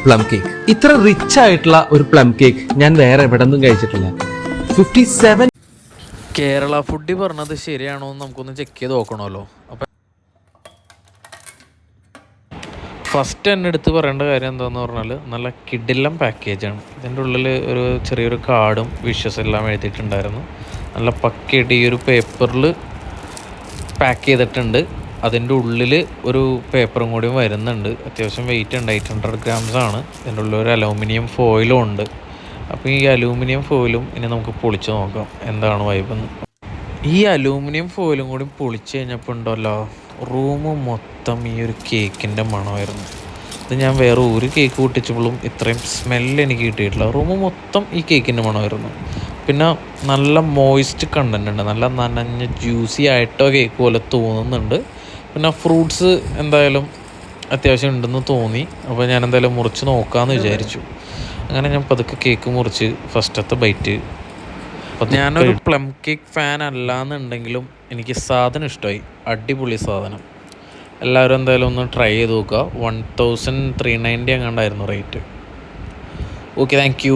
Plum cake. ഇത്ര rich ആയിട്ടുള്ള ഒരു പ്ലം കേക്ക് ഞാൻ വേറെ എവിടെ നിന്നും കഴിച്ചിട്ടില്ല. 57. കേരള ഫുഡ് പറഞ്ഞത് ശരിയാണോ എന്ന് നമുക്കൊന്ന് ചെക്ക് ചെയ്ത് നോക്കണമല്ലോ. അപ്പം ഫസ്റ്റ് തന്നെ എടുത്ത് പറയേണ്ട കാര്യം എന്താണെന്ന് പറഞ്ഞാൽ നല്ല കിടിലം പാക്കേജാണ്. ഇതിൻ്റെ ഉള്ളിൽ ഒരു ചെറിയൊരു കാർഡും വിഷസ് എല്ലാം എഴുതിയിട്ടുണ്ടായിരുന്നു. നല്ല പക്കയായിട്ട് ഈ ഒരു പേപ്പറിൽ പാക്ക് ചെയ്തിട്ടുണ്ട്. അതിൻ്റെ ഉള്ളിൽ ഒരു പേപ്പറും കൂടിയും വരുന്നുണ്ട്. അത്യാവശ്യം വെയിറ്റ് ഉണ്ട്, 800 grams ആണ്. ഇതിൻ്റെ ഉള്ളിൽ ഒരു അലൂമിനിയം ഫോയിലും ഉണ്ട്. അപ്പോൾ ഈ അലൂമിനിയം ഫോയിലും ഇനി നമുക്ക് പൊളിച്ച് നോക്കാം എന്താണ് വൈബെന്ന്. ഈ അലൂമിനിയം ഫോയിലും കൂടി പൊളിച്ച് കഴിഞ്ഞപ്പോൾ ഉണ്ടല്ലോ, റൂം മൊത്തം ഈ ഒരു കേക്കിൻ്റെ മണമായിരുന്നു. ഇത് ഞാൻ വേറെ ഒരു കേക്ക് പൊട്ടിച്ചപ്പോഴും ഇത്രയും സ്മെല്ല് എനിക്ക് കിട്ടിയിട്ടില്ല. റൂം മൊത്തം ഈ കേക്കിൻ്റെ മണമായിരുന്നു. പിന്നെ നല്ല മോയിസ്റ്റ് കണ്ടൻ്റ് ഉണ്ട്, നല്ല നനഞ്ഞ ജ്യൂസി ആയിട്ടോ കേക്ക് പോലെ തോന്നുന്നുണ്ട്. പിന്നെ ഫ്രൂട്ട്സ് എന്തായാലും അത്യാവശ്യം ഉണ്ടെന്ന് തോന്നി. അപ്പോൾ ഞാൻ എന്തായാലും മുറിച്ച് നോക്കാമെന്ന് വിചാരിച്ചു. അങ്ങനെ ഞാൻ പതുക്കെ കേക്ക് മുറിച്ച് ഫസ്റ്റത്തെ ബൈറ്റ്. അപ്പം ഞാനൊരു പ്ലം കേക്ക് ഫാൻ അല്ലാന്നുണ്ടെങ്കിലും എനിക്ക് സാധനം ഇഷ്ടമായി. അടിപൊളി സാധനം. എല്ലാവരും എന്തായാലും ഒന്ന് ട്രൈ ചെയ്ത് നോക്കുക. 1390 എങ്ങാണ്ടായിരുന്നു റേറ്റ്. Okay, thank you.